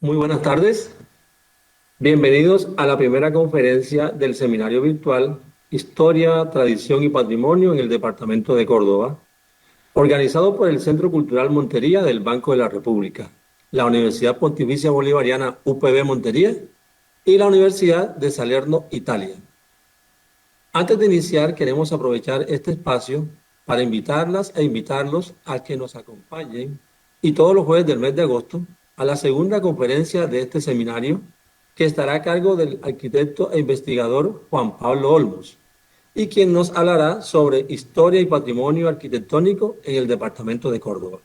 Muy buenas tardes. Bienvenidos a la primera conferencia del seminario virtual Historia, Tradición y Patrimonio en el Departamento de Córdoba, organizado por el Centro Cultural Montería del Banco de la República, la Universidad Pontificia Bolivariana UPB Montería y la Universidad de Salerno, Italia. Antes de iniciar, queremos aprovechar este espacio para invitarlas e invitarlos a que nos acompañen y todos los jueves del mes de agosto a la segunda conferencia de este seminario que estará a cargo del arquitecto e investigador Juan Pablo Olmos y quien nos hablará sobre historia y patrimonio arquitectónico en el departamento de Córdoba.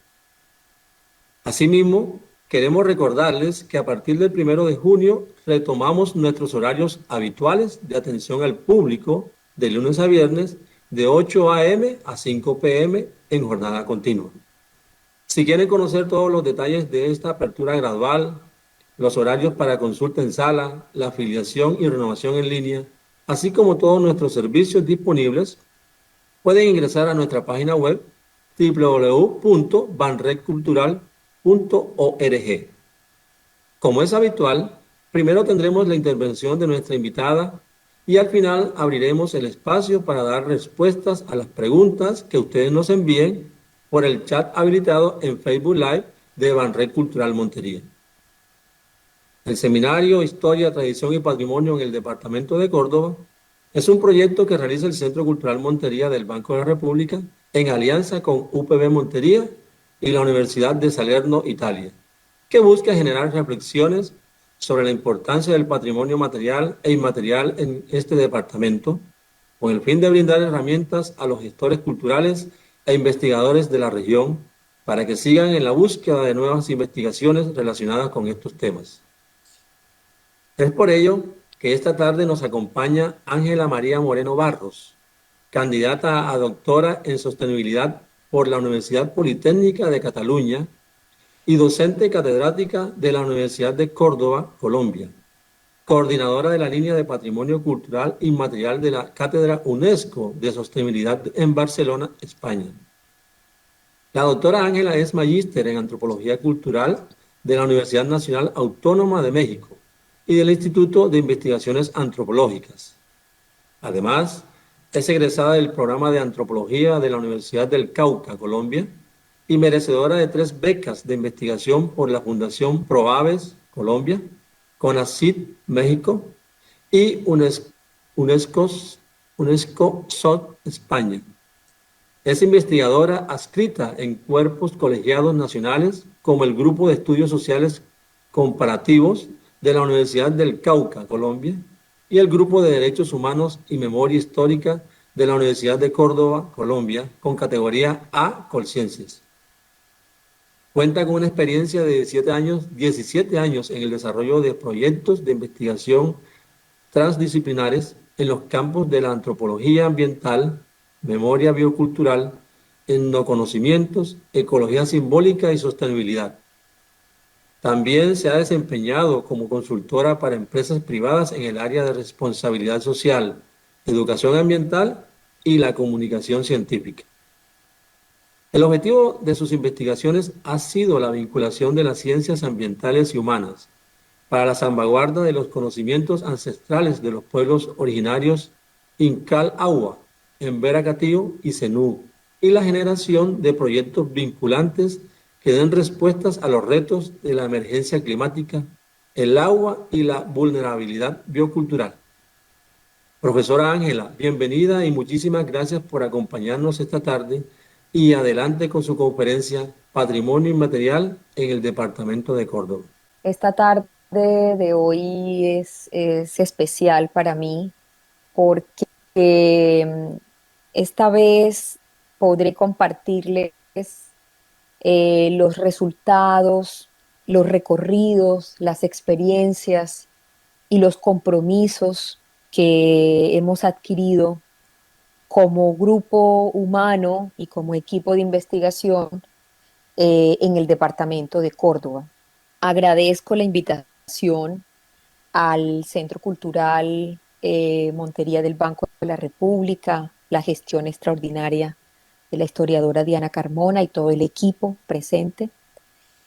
Asimismo, queremos recordarles que a partir del 1 de junio retomamos nuestros horarios habituales de atención al público de lunes a viernes de 8 a.m. a 5 p.m. en jornada continua. Si quieren conocer todos los detalles de esta apertura gradual, los horarios para consulta en sala, la afiliación y renovación en línea, así como todos nuestros servicios disponibles, pueden ingresar a nuestra página web www.banredcultural.org. Como es habitual, primero tendremos la intervención de nuestra invitada y al final abriremos el espacio para dar respuestas a las preguntas que ustedes nos envíen por el chat habilitado en Facebook Live de Banred Cultural Montería. El Seminario Historia, Tradición y Patrimonio en el Departamento de Córdoba es un proyecto que realiza el Centro Cultural Montería del Banco de la República en alianza con UPB Montería y la Universidad de Salerno, Italia, que busca generar reflexiones sobre la importancia del patrimonio material e inmaterial en este departamento, con el fin de brindar herramientas a los gestores culturales e investigadores de la región para que sigan en la búsqueda de nuevas investigaciones relacionadas con estos temas. Es por ello que esta tarde nos acompaña Ángela María Moreno Barros, candidata a doctora en sostenibilidad por la Universidad Politécnica de Cataluña y docente catedrática de la Universidad de Córdoba, Colombia, coordinadora de la línea de Patrimonio Cultural Inmaterial de la Cátedra UNESCO de Sostenibilidad en Barcelona, España. La doctora Ángela es magíster en Antropología Cultural de la Universidad Nacional Autónoma de México y del Instituto de Investigaciones Antropológicas. Además, es egresada del programa de Antropología de la Universidad del Cauca, Colombia, y merecedora de 3 becas de investigación por la Fundación Proaves, Colombia, CONACYT, México, y UNESCO SOT, España. Es investigadora adscrita en cuerpos colegiados nacionales como el Grupo de Estudios Sociales Comparativos de la Universidad del Cauca, Colombia, y el Grupo de Derechos Humanos y Memoria Histórica de la Universidad de Córdoba, Colombia, con categoría A, Colciencias. Cuenta con una experiencia de 17 años en el desarrollo de proyectos de investigación transdisciplinares en los campos de la antropología ambiental, memoria biocultural, etnoconocimientos, ecología simbólica y sostenibilidad. También se ha desempeñado como consultora para empresas privadas en el área de responsabilidad social, educación ambiental y la comunicación científica. El objetivo de sus investigaciones ha sido la vinculación de las ciencias ambientales y humanas para la salvaguarda de los conocimientos ancestrales de los pueblos originarios Incal Agua, Embera Catío y Zenú, y la generación de proyectos vinculantes que den respuestas a los retos de la emergencia climática, el agua y la vulnerabilidad biocultural. Profesora Ángela, bienvenida y muchísimas gracias por acompañarnos esta tarde y adelante con su conferencia Patrimonio Inmaterial en el Departamento de Córdoba. Esta tarde de hoy es especial para mí porque esta vez podré compartirles los resultados, los recorridos, las experiencias y los compromisos que hemos adquirido como grupo humano y como equipo de investigación en el departamento de Córdoba. Agradezco la invitación al Centro Cultural Montería del Banco de la República, la gestión extraordinaria de la historiadora Diana Carmona y todo el equipo presente,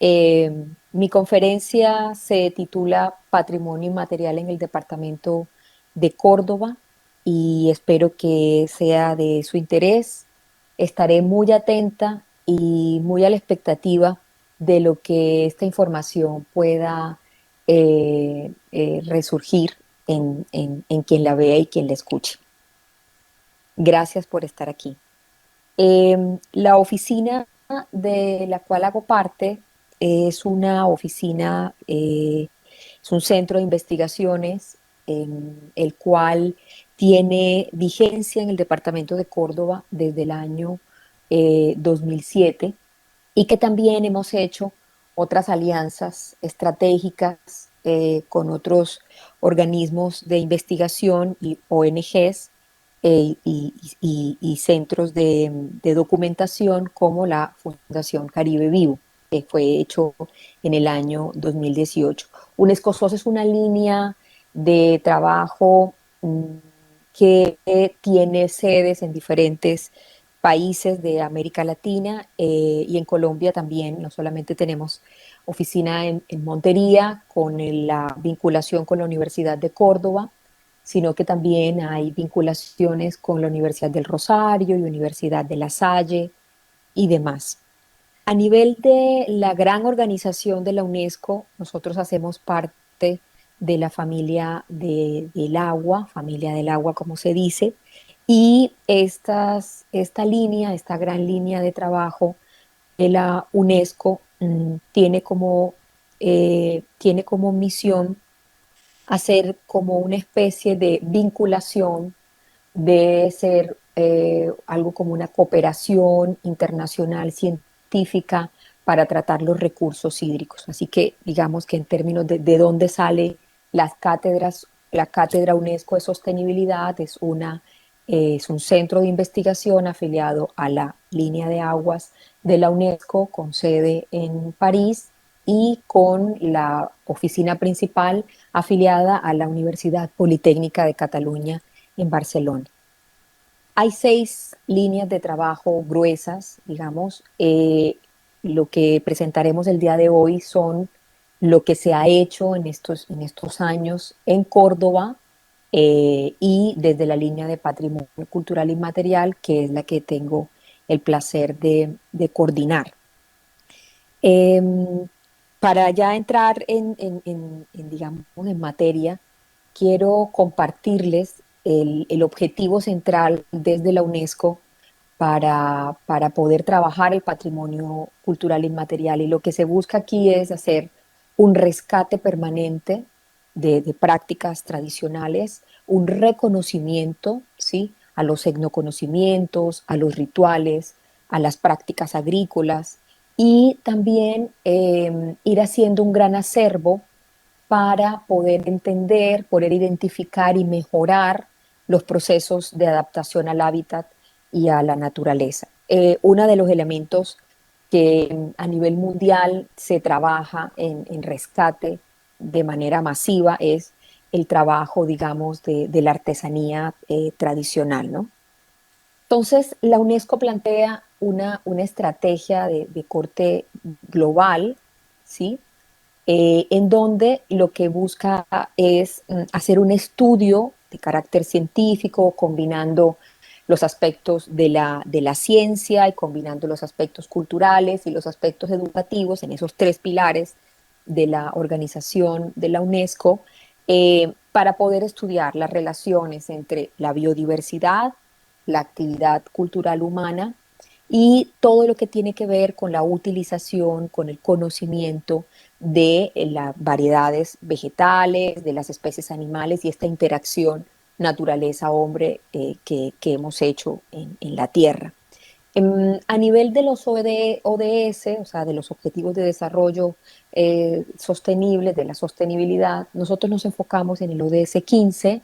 Mi conferencia se titula Patrimonio Inmaterial en el Departamento de Córdoba y espero que sea de su interés. Estaré muy atenta y muy a la expectativa de lo que esta información pueda resurgir en quien la vea y quien la escuche. Gracias por estar aquí. La oficina de la cual hago parte es una oficina, es un centro de investigaciones en el cual tiene vigencia en el departamento de Córdoba desde el año 2007 y que también hemos hecho otras alianzas estratégicas con otros organismos de investigación y ONGs y centros de documentación como la Fundación Caribe Vivo, que fue hecho en el año 2018. UNESCO es una línea de trabajo que tiene sedes en diferentes países de América Latina y en Colombia también. No solamente tenemos oficina en Montería con la vinculación con la Universidad de Córdoba, sino que también hay vinculaciones con la Universidad del Rosario y Universidad de La Salle y demás. A nivel de la gran organización de la UNESCO, nosotros hacemos parte de la familia del agua, como se dice, y esta línea, esta gran línea de trabajo de la UNESCO tiene como misión hacer como una especie de vinculación, de ser algo como una cooperación internacional científica para tratar los recursos hídricos. Así que digamos que en términos de dónde sale las cátedras, la Cátedra UNESCO de Sostenibilidad es un centro de investigación afiliado a la línea de aguas de la UNESCO con sede en París y con la oficina principal afiliada a la Universidad Politécnica de Cataluña en Barcelona. Hay 6 líneas de trabajo gruesas, digamos. Lo que presentaremos el día de hoy son lo que se ha hecho en estos años en Córdoba y desde la línea de patrimonio cultural inmaterial, que es la que tengo el placer de coordinar. Para ya entrar digamos, en materia, quiero compartirles el objetivo central desde la UNESCO para poder trabajar el patrimonio cultural inmaterial. Y lo que se busca aquí es hacer un rescate permanente de prácticas tradicionales, un reconocimiento, ¿sí?, a los etnoconocimientos, a los rituales, a las prácticas agrícolas y también ir haciendo un gran acervo para poder entender, poder identificar y mejorar los procesos de adaptación al hábitat y a la naturaleza. Uno de los elementos que a nivel mundial se trabaja en rescate de manera masiva es el trabajo, digamos, de la artesanía tradicional, ¿no? Entonces, la UNESCO plantea una estrategia de corte global, ¿sí?, en donde lo que busca es hacer un estudio de carácter científico, combinando los aspectos de la ciencia y combinando los aspectos culturales y los aspectos educativos en esos 3 pilares de la organización de la UNESCO, para poder estudiar las relaciones entre la biodiversidad, la actividad cultural humana y todo lo que tiene que ver con la utilización, con el conocimiento de las variedades vegetales, de las especies animales y esta interacción naturaleza-hombre que hemos hecho en la Tierra. A nivel de los ODS, o sea, de los Objetivos de Desarrollo Sostenible, de la sostenibilidad, nosotros nos enfocamos en el ODS 15,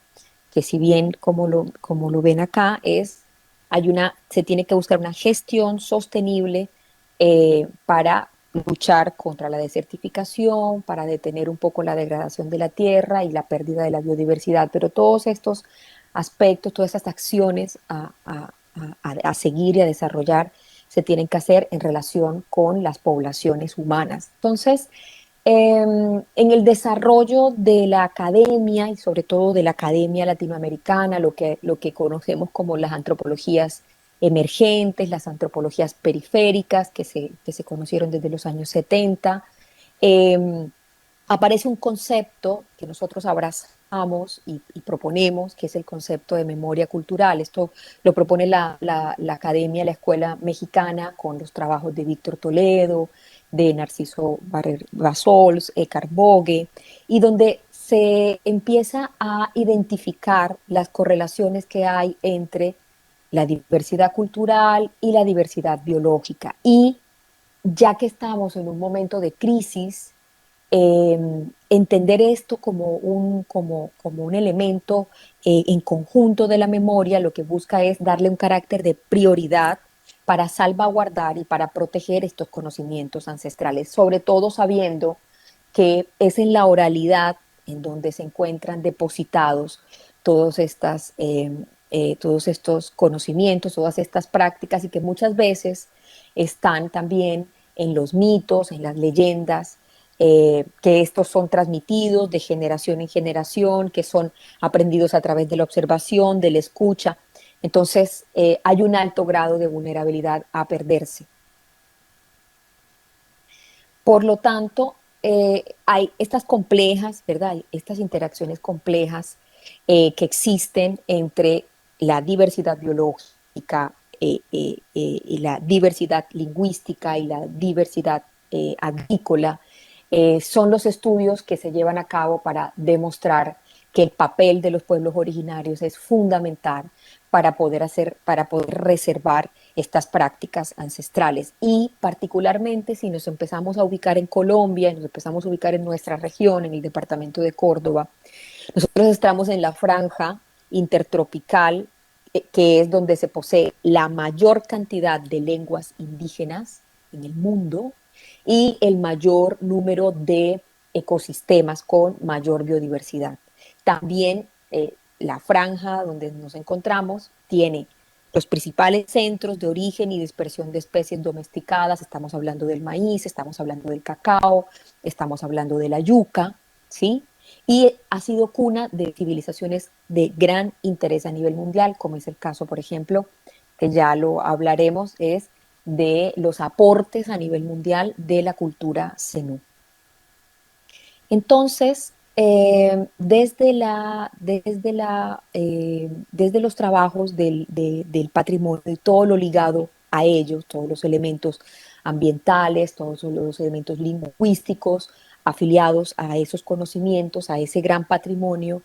que si bien, como lo ven acá, se tiene que buscar una gestión sostenible para luchar contra la desertificación, para detener un poco la degradación de la tierra y la pérdida de la biodiversidad, pero todos estos aspectos, todas estas acciones a seguir y a desarrollar se tienen que hacer en relación con las poblaciones humanas. Entonces, en el desarrollo de la academia y sobre todo de la academia latinoamericana, lo que conocemos como las antropologías emergentes, las antropologías periféricas que se conocieron desde los años 70, eh, aparece un concepto que nosotros abrazamos y proponemos, que es el concepto de memoria cultural. Esto lo propone la Academia, la Escuela Mexicana, con los trabajos de Víctor Toledo, de Narciso Basols, Eckhart Bogue, y donde se empieza a identificar las correlaciones que hay entre la diversidad cultural y la diversidad biológica. Y ya que estamos en un momento de crisis, entender esto como un elemento en conjunto de la memoria, lo que busca es darle un carácter de prioridad para salvaguardar y para proteger estos conocimientos ancestrales, sobre todo sabiendo que es en la oralidad en donde se encuentran depositados todos, todos estos conocimientos, todas estas prácticas y que muchas veces están también en los mitos, en las leyendas, que estos son transmitidos de generación en generación, que son aprendidos a través de la observación, de la escucha. Entonces, hay un alto grado de vulnerabilidad a perderse. Por lo tanto, hay estas complejas, ¿verdad? Estas interacciones complejas que existen entre la diversidad biológica y la diversidad lingüística y la diversidad agrícola, son los estudios que se llevan a cabo para demostrar que el papel de los pueblos originarios es fundamental para poder reservar estas prácticas ancestrales. Y particularmente si nos empezamos a ubicar en Colombia, nos empezamos a ubicar en nuestra región, en el departamento de Córdoba, nosotros estamos en la franja intertropical, que es donde se posee la mayor cantidad de lenguas indígenas en el mundo y el mayor número de ecosistemas con mayor biodiversidad. También la franja donde nos encontramos tiene los principales centros de origen y dispersión de especies domesticadas. Estamos hablando del maíz, estamos hablando del cacao, estamos hablando de la yuca, ¿sí? Y ha sido cuna de civilizaciones de gran interés a nivel mundial, como es el caso, por ejemplo, que ya lo hablaremos, es de los aportes a nivel mundial de la cultura zenú. Entonces, desde los trabajos del patrimonio y todo lo ligado a ellos, todos los elementos ambientales, todos los elementos lingüísticos afiliados a esos conocimientos, a ese gran patrimonio,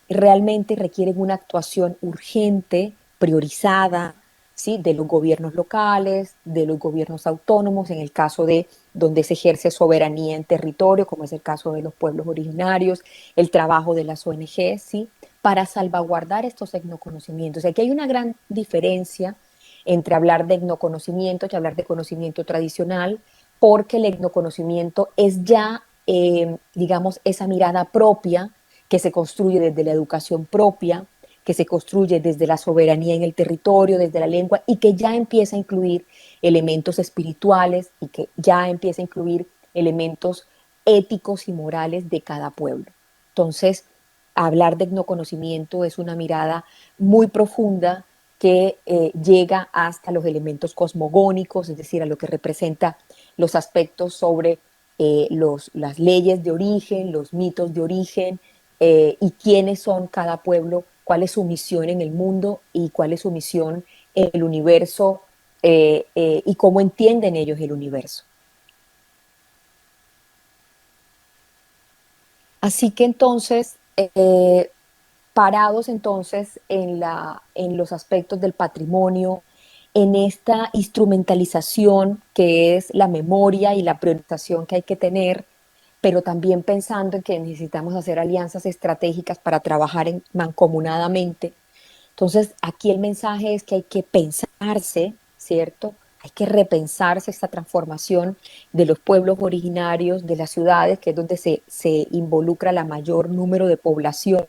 realmente requieren una actuación urgente, priorizada, ¿sí? De los gobiernos locales, de los gobiernos autónomos, en el caso de donde se ejerce soberanía en territorio, como es el caso de los pueblos originarios, el trabajo de las ONG, ¿sí? Para salvaguardar estos etnoconocimientos. Aquí hay una gran diferencia entre hablar de etnoconocimiento y hablar de conocimiento tradicional, porque el etnoconocimiento es ya, digamos, esa mirada propia que se construye desde la educación propia, que se construye desde la soberanía en el territorio, desde la lengua, y que ya empieza a incluir elementos espirituales y que ya empieza a incluir elementos éticos y morales de cada pueblo. Entonces, hablar de etnoconocimiento es una mirada muy profunda que llega hasta los elementos cosmogónicos, es decir, a lo que representa los aspectos sobre las leyes de origen, los mitos de origen, y quiénes son cada pueblo, cuál es su misión en el mundo y cuál es su misión en el universo, y cómo entienden ellos el universo. Así que entonces, parados entonces en los aspectos del patrimonio, en esta instrumentalización que es la memoria y la priorización que hay que tener, pero también pensando en que necesitamos hacer alianzas estratégicas para trabajar mancomunadamente. Entonces, aquí el mensaje es que hay que pensarse, ¿cierto? Hay que repensarse esta transformación de los pueblos originarios, de las ciudades, que es donde se involucra la mayor número de población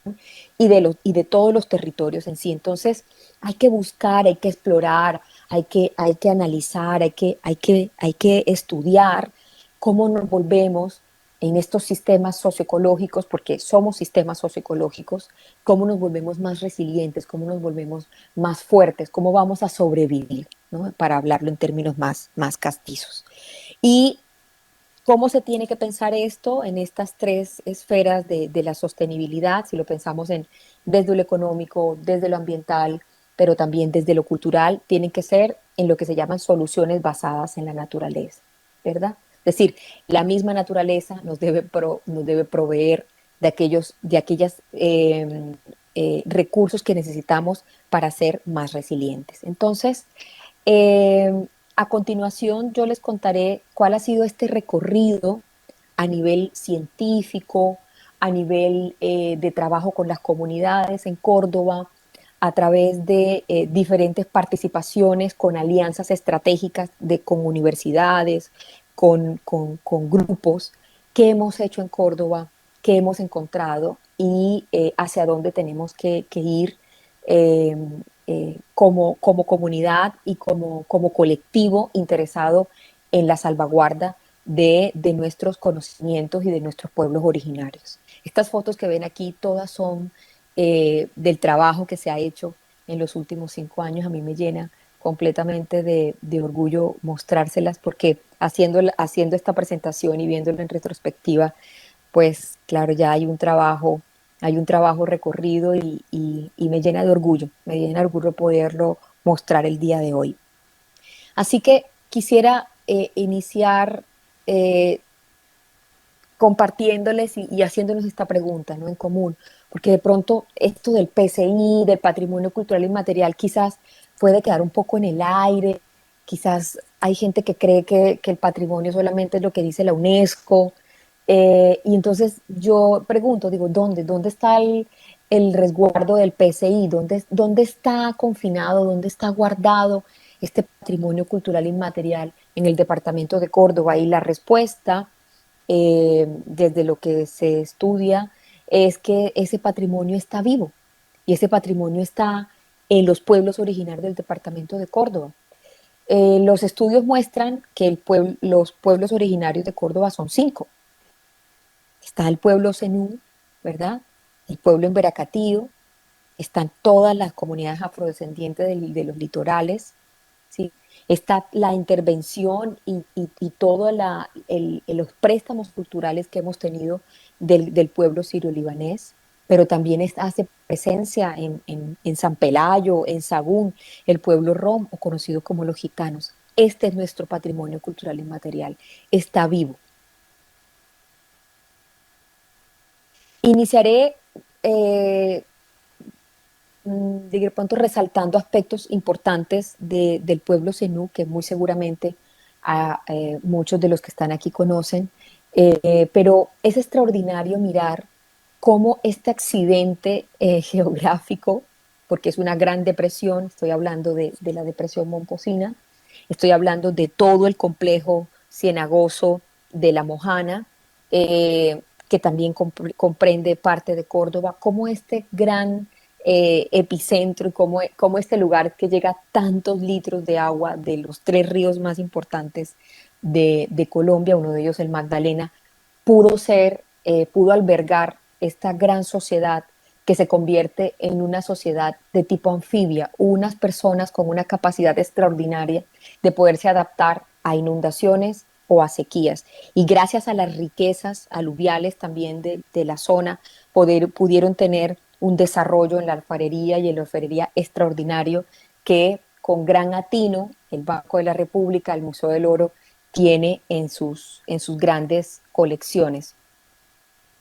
y de todos los territorios en sí. Entonces, hay que buscar, hay que explorar, hay que analizar, hay que estudiar cómo nos volvemos en estos sistemas socioecológicos, porque somos sistemas socioecológicos, cómo nos volvemos más resilientes, cómo nos volvemos más fuertes, cómo vamos a sobrevivir, ¿no? Para hablarlo en términos más castizos. Y cómo se tiene que pensar esto en estas tres esferas de la sostenibilidad, si lo pensamos desde lo económico, desde lo ambiental, pero también desde lo cultural, tienen que ser en lo que se llaman soluciones basadas en la naturaleza, ¿verdad? Es decir, la misma naturaleza nos debe proveer de aquellos recursos que necesitamos para ser más resilientes. Entonces, a continuación, yo les contaré cuál ha sido este recorrido a nivel científico, a nivel de trabajo con las comunidades en Córdoba, a través de diferentes participaciones con alianzas estratégicas con universidades, con grupos que hemos hecho en Córdoba, que hemos encontrado y hacia dónde tenemos que ir eh, como comunidad y como colectivo interesado en la salvaguarda de nuestros conocimientos y de nuestros pueblos originarios. Estas fotos que ven aquí todas son del trabajo que se ha hecho en los últimos 5 años. A mí me llena completamente de orgullo mostrárselas porque haciendo esta presentación y viéndolo en retrospectiva, pues claro, ya hay un trabajo recorrido y me llena de orgullo, me llena de orgullo poderlo mostrar el día de hoy. Así que quisiera iniciar eh, compartiéndoles y haciéndonos esta pregunta, ¿no? En común, porque de pronto esto del PCI, del patrimonio cultural inmaterial, quizás puede quedar un poco en el aire, quizás hay gente que cree que el patrimonio solamente es lo que dice la UNESCO, y entonces yo pregunto, digo, ¿dónde está el resguardo del PCI? ¿Dónde está confinado, dónde está guardado este patrimonio cultural inmaterial en el departamento de Córdoba? Y la respuesta desde lo que se estudia, es que ese patrimonio está vivo y ese patrimonio está en los pueblos originarios del departamento de Córdoba. Los estudios muestran que los pueblos originarios de Córdoba son cinco. Está el pueblo Zenú, ¿verdad? El pueblo en Veracatío, están todas las comunidades afrodescendientes de los litorales, ¿sí? Está la intervención y todos los préstamos culturales que hemos tenido del pueblo sirio-libanés, pero también hace presencia en San Pelayo, en Sagún, el pueblo rom, o conocido como los gitanos. Este es nuestro patrimonio cultural inmaterial, está vivo. Iniciaré eh, de pronto resaltando aspectos importantes del pueblo zenú, que muy seguramente muchos de los que están aquí conocen, pero es extraordinario mirar cómo este accidente geográfico, porque es una gran depresión, estoy hablando de la depresión momposina, estoy hablando de todo el complejo cienagoso de la Mojana, que también comprende parte de Córdoba, cómo este gran epicentro y cómo este lugar que llega a tantos litros de agua de los tres ríos más importantes de Colombia, uno de ellos el Magdalena, pudo albergar esta gran sociedad que se convierte en una sociedad de tipo anfibia, unas personas con una capacidad extraordinaria de poderse adaptar a inundaciones o a sequías. Y gracias a las riquezas aluviales también de la zona, pudieron tener un desarrollo en la alfarería y en la orfebrería extraordinario que con gran atino el Banco de la República, el Museo del Oro, tiene en sus grandes colecciones.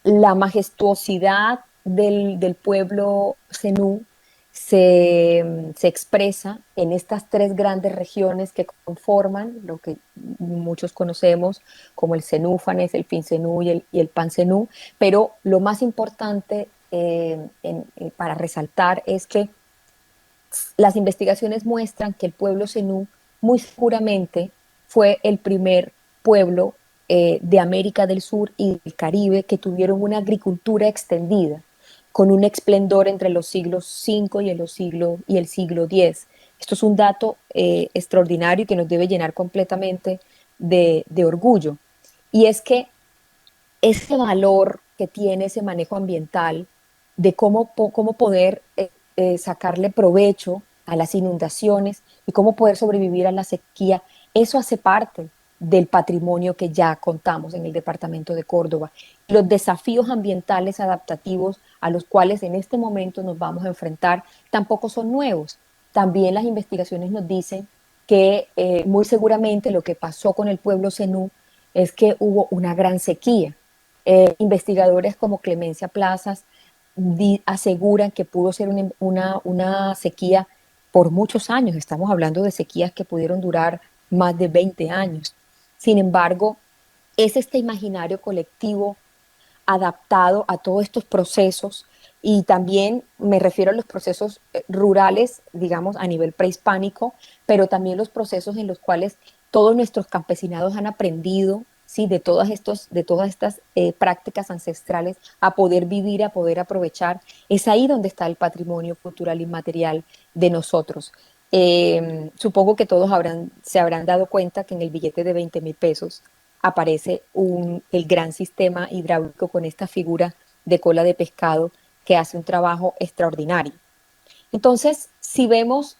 La majestuosidad del pueblo zenú se expresa en estas tres grandes regiones que conforman lo que muchos conocemos como el Zenúfanes, el Finzenú y el Panzenú, pero lo más importante para resaltar es que las investigaciones muestran que el pueblo zenú muy seguramente fue el primer pueblo de América del Sur y del Caribe que tuvieron una agricultura extendida, con un esplendor entre los siglos V y el siglo X, Esto es un dato extraordinario y que nos debe llenar completamente de orgullo. Y es que ese valor que tiene ese manejo ambiental, de cómo poder sacarle provecho a las inundaciones y cómo poder sobrevivir a la sequía, eso hace parte del patrimonio que ya contamos en el departamento de Córdoba. Los desafíos ambientales adaptativos a los cuales en este momento nos vamos a enfrentar tampoco son nuevos. También las investigaciones nos dicen que muy seguramente lo que pasó con el pueblo zenú es que hubo una gran sequía. Investigadores como Clemencia Plazas aseguran que pudo ser una sequía por muchos años. Estamos hablando de sequías que pudieron durar más de 20 años. Sin embargo, es este imaginario colectivo adaptado a todos estos procesos y también me refiero a los procesos rurales, digamos, a nivel prehispánico, pero también los procesos en los cuales todos nuestros campesinados han aprendido, ¿sí? De todas estas prácticas ancestrales a poder vivir, a poder aprovechar. Es ahí donde está el patrimonio cultural inmaterial de nosotros. Supongo que todos se habrán dado cuenta que en el billete de 20.000 pesos aparece el gran sistema hidráulico con esta figura de cola de pescado que hace un trabajo extraordinario. Entonces, si vemos,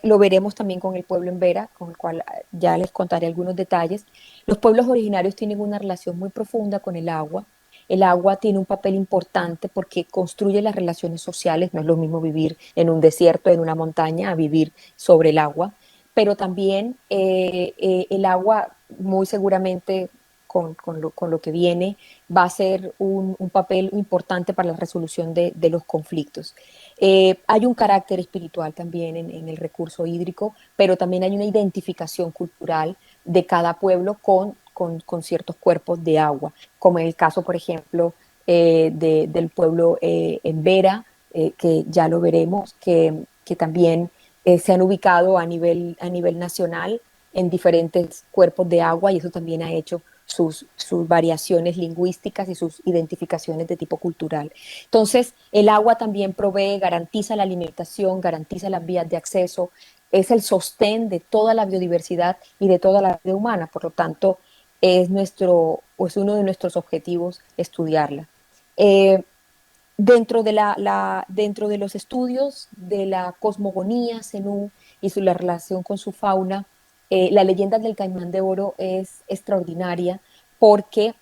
lo veremos también con el pueblo en Vera, con el cual ya les contaré algunos detalles. Los pueblos originarios tienen una relación muy profunda con el agua. El agua tiene un papel importante porque construye las relaciones sociales. No es lo mismo vivir en un desierto, en una montaña, a vivir sobre el agua. Pero también el agua, muy seguramente con lo que viene, va a ser un papel importante para la resolución de los conflictos. Hay un carácter espiritual también en el recurso hídrico, pero también hay una identificación cultural de cada pueblo con ciertos cuerpos de agua, como en el caso, por ejemplo, del pueblo en Vera, que ya lo veremos, que también se han ubicado a nivel nacional en diferentes cuerpos de agua y eso también ha hecho sus variaciones lingüísticas y sus identificaciones de tipo cultural. Entonces, el agua también provee, garantiza la alimentación, garantiza las vías de acceso, es el sostén de toda la biodiversidad y de toda la vida humana. Por lo tanto, es uno de nuestros objetivos estudiarla. Eh, dentro de los estudios de la cosmogonía zenú y la relación con su fauna, la leyenda del caimán de oro es extraordinaria porque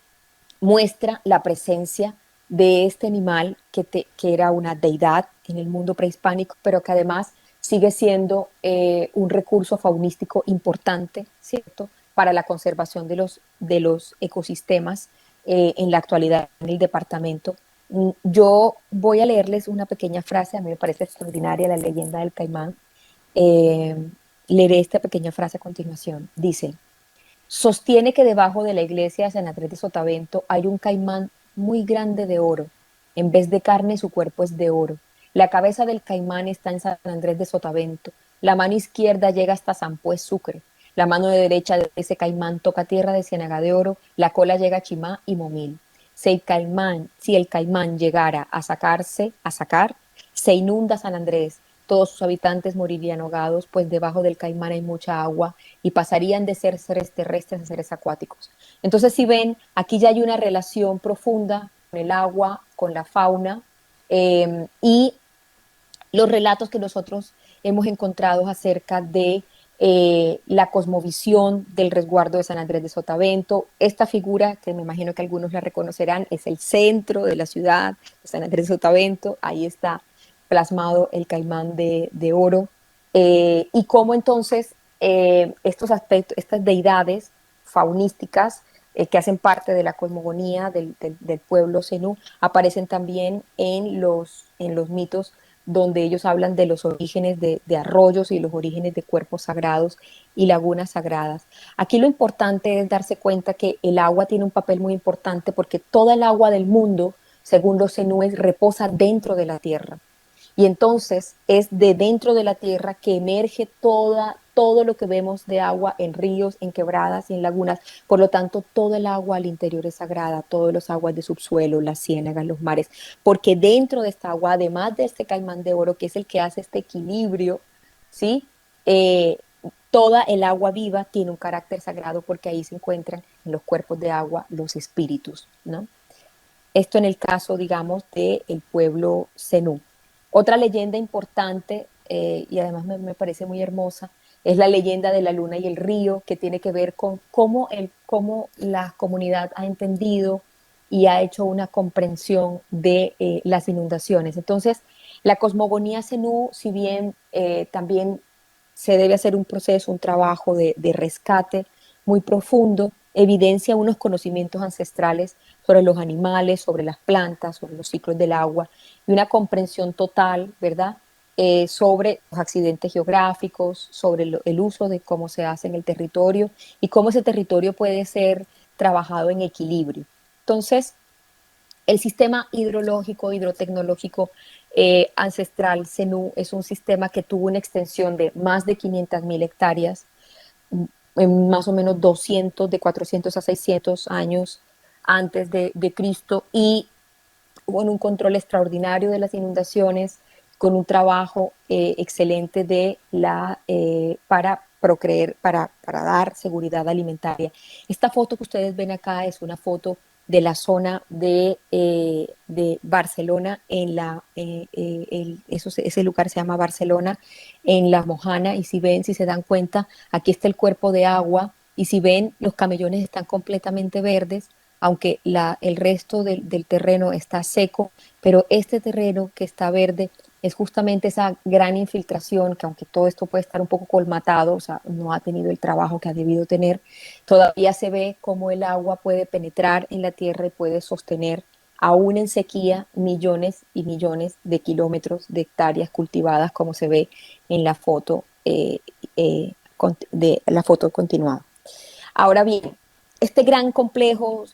muestra la presencia de este animal que era una deidad en el mundo prehispánico, pero que además sigue siendo un recurso faunístico importante, ¿cierto?, para la conservación de los ecosistemas en la actualidad en el departamento. Yo voy a leerles una pequeña frase, a mí me parece extraordinaria la leyenda del caimán. Eh, Leeré esta pequeña frase a continuación. Dice: sostiene que debajo de la iglesia de San Andrés de Sotavento hay un caimán muy grande de oro. En vez de carne, su cuerpo es de oro. La cabeza del caimán está en San Andrés de Sotavento. La mano izquierda llega hasta San Pues Sucre. La mano derecha de ese caimán toca tierra de Ciénaga de Oro. La cola llega a Chimá y Momil. Si el caimán llegara a sacar, se inunda San Andrés. Todos sus habitantes morirían ahogados, pues debajo del caimán hay mucha agua y pasarían de ser seres terrestres a seres acuáticos. Entonces, si ven, aquí ya hay una relación profunda con el agua, con la fauna, y los relatos que nosotros hemos encontrado acerca de la cosmovisión del resguardo de San Andrés de Sotavento. Esta figura, que me imagino que algunos la reconocerán, es el centro de la ciudad de San Andrés de Sotavento. Ahí está plasmado el caimán de oro. Y cómo entonces estos aspectos, estas deidades faunísticas que hacen parte de la cosmogonía del pueblo zenú, aparecen también en los mitos donde ellos hablan de los orígenes de arroyos y los orígenes de cuerpos sagrados y lagunas sagradas. Aquí lo importante es darse cuenta que el agua tiene un papel muy importante porque toda el agua del mundo, según los zenúes, reposa dentro de la tierra. Y entonces es de dentro de la tierra que emerge todo lo que vemos de agua en ríos, en quebradas y en lagunas. Por lo tanto, todo el agua al interior es sagrada, todas las aguas de subsuelo, las ciénagas, los mares, porque dentro de esta agua, además de este caimán de oro, que es el que hace este equilibrio, ¿sí?, Eh, Toda el agua viva tiene un carácter sagrado porque ahí se encuentran en los cuerpos de agua los espíritus, ¿no? Esto en el caso, digamos, del pueblo zenú. Otra leyenda importante, y además me parece muy hermosa, es la leyenda de la luna y el río, que tiene que ver con cómo la comunidad ha entendido y ha hecho una comprensión de las inundaciones. Entonces, la cosmogonía zenú, si bien también se debe hacer un proceso, un trabajo de rescate muy profundo, evidencia unos conocimientos ancestrales sobre los animales, sobre las plantas, sobre los ciclos del agua y una comprensión total, ¿verdad? Sobre los accidentes geográficos, sobre el uso de cómo se hace en el territorio y cómo ese territorio puede ser trabajado en equilibrio. Entonces, el sistema hidrológico, hidrotecnológico ancestral CENU es un sistema que tuvo una extensión de más de 500.000 hectáreas en más o menos 200, de 400 a 600 años antes de Cristo y con un control extraordinario de las inundaciones, con un trabajo excelente para procrear, para dar seguridad alimentaria. Esta foto que ustedes ven acá es una foto de la zona de Barcelona, ese lugar se llama Barcelona, en La Mojana, y si ven, si se dan cuenta, aquí está el cuerpo de agua, y si ven, los camellones están completamente verdes, aunque el resto del terreno está seco, pero este terreno que está verde es justamente esa gran infiltración, que aunque todo esto puede estar un poco colmatado, o sea, no ha tenido el trabajo que ha debido tener, todavía se ve cómo el agua puede penetrar en la tierra y puede sostener, aún en sequía, millones y millones de kilómetros de hectáreas cultivadas, como se ve en la foto, de la foto continuada. Ahora bien, este gran complejo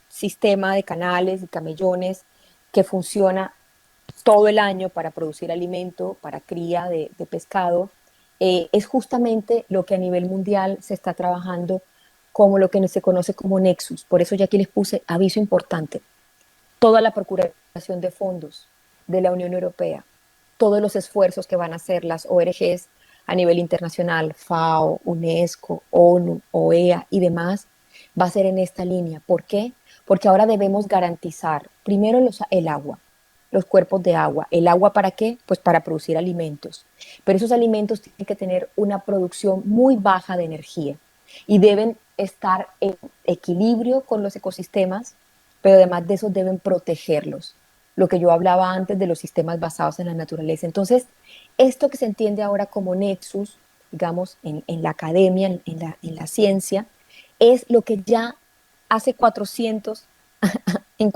sistema de canales y camellones que funciona todo el año para producir alimento, para cría de pescado, es justamente lo que a nivel mundial se está trabajando como lo que se conoce como nexus. Por eso ya aquí les puse aviso importante. Toda la procuración de fondos de la Unión Europea, todos los esfuerzos que van a hacer las ONGs a nivel internacional, FAO, UNESCO, ONU, OEA y demás, va a ser en esta línea. ¿Por qué? Porque ahora debemos garantizar primero el agua, los cuerpos de agua. ¿El agua para qué? Pues para producir alimentos. Pero esos alimentos tienen que tener una producción muy baja de energía y deben estar en equilibrio con los ecosistemas, pero además de eso deben protegerlos. Lo que yo hablaba antes de los sistemas basados en la naturaleza. Entonces, esto que se entiende ahora como nexus, digamos, en la academia, en la ciencia, es lo que ya hace 400, en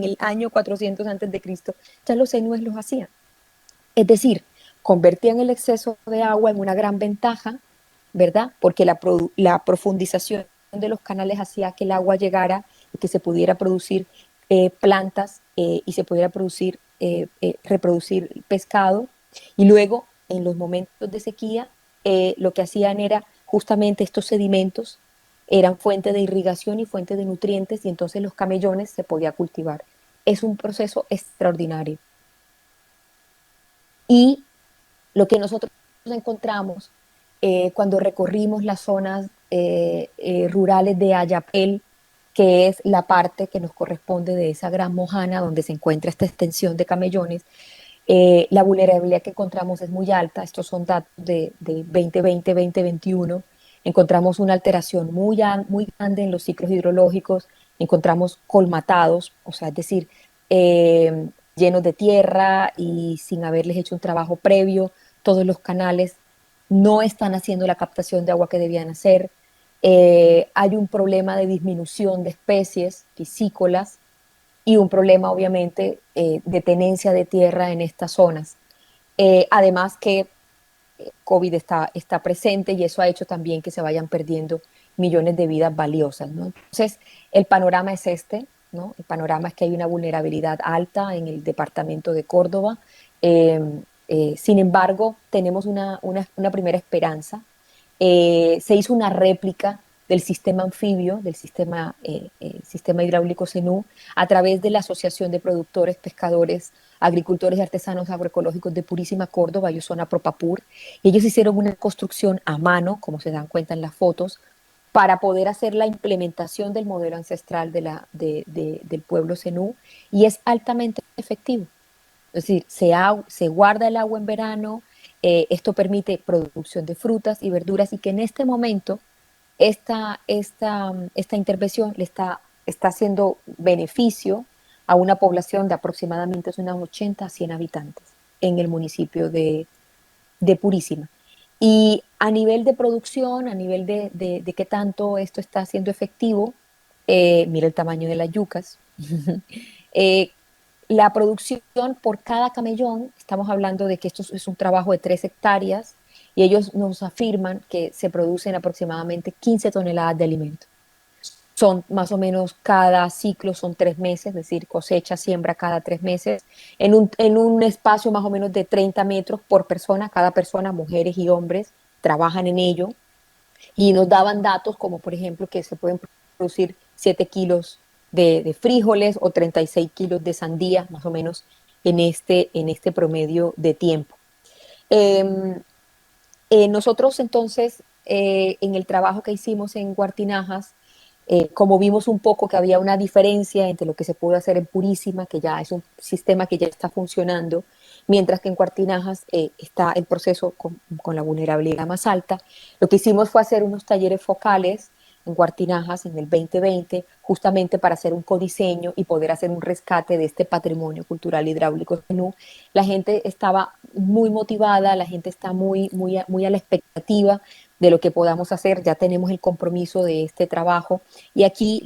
el año 400 antes de Cristo, ya los zenúes los hacían. Es decir, convertían el exceso de agua en una gran ventaja, ¿verdad? Porque la profundización de los canales hacía que el agua llegara y que se pudiera producir plantas y se pudiera reproducir pescado. Y luego, en los momentos de sequía, lo que hacían era justamente estos sedimentos, eran fuente de irrigación y fuente de nutrientes, y entonces los camellones se podía cultivar. Es un proceso extraordinario. Y lo que nosotros encontramos cuando recorrimos las zonas rurales de Ayapel, que es la parte que nos corresponde de esa gran mojana donde se encuentra esta extensión de camellones, la vulnerabilidad que encontramos es muy alta. Estos son datos de 2020-2021. Encontramos una alteración muy grande en los ciclos hidrológicos, encontramos colmatados, o sea, es decir, llenos de tierra y sin haberles hecho un trabajo previo. Todos los canales no están haciendo la captación de agua que debían hacer. Hay un problema de disminución de especies piscícolas y un problema, obviamente, de tenencia de tierra en estas zonas. Además que COVID está presente y eso ha hecho también que se vayan perdiendo millones de vidas valiosas, ¿no? Entonces, el panorama es este, ¿no? El panorama es que hay una vulnerabilidad alta en el departamento de Córdoba. Eh, Sin embargo, tenemos una primera esperanza. Se hizo una réplica del sistema anfibio, del sistema hidráulico CENU, a través de la Asociación de Productores Pescadores agricultores y artesanos agroecológicos de Purísima, Córdoba. Ellos son Apropapur. Y ellos hicieron una construcción a mano, como se dan cuenta en las fotos, para poder hacer la implementación del modelo ancestral del pueblo zenú, y es altamente efectivo. Es decir, se guarda el agua en verano, esto permite producción de frutas y verduras, y que en este momento esta intervención está haciendo beneficio a una población de aproximadamente unas 80 a 100 habitantes en el municipio de Purísima. Y a nivel de producción, a nivel de qué tanto esto está siendo efectivo, mira el tamaño de las yucas. eh, la producción por cada camellón, estamos hablando de que esto es un trabajo de 3 hectáreas, y ellos nos afirman que se producen aproximadamente 15 toneladas de alimento. Son más o menos cada ciclo, son 3 meses, es decir, cosecha, siembra cada 3 meses, en un espacio más o menos de 30 metros por persona. Cada persona, mujeres y hombres, trabajan en ello, y nos daban datos como, por ejemplo, que se pueden producir 7 kilos de frijoles o 36 kilos de sandía, más o menos, en este promedio de tiempo. Eh, Nosotros entonces, en el trabajo que hicimos en Guartinajas, como vimos un poco que había una diferencia entre lo que se pudo hacer en Purísima, que ya es un sistema que ya está funcionando, mientras que en Guartinajas está el proceso con la vulnerabilidad más alta, lo que hicimos fue hacer unos talleres focales en Guartinajas en el 2020, justamente para hacer un codiseño y poder hacer un rescate de este patrimonio cultural hidráulico. La gente estaba muy motivada, la gente está muy a la expectativa de lo que podamos hacer. Ya tenemos el compromiso de este trabajo, y aquí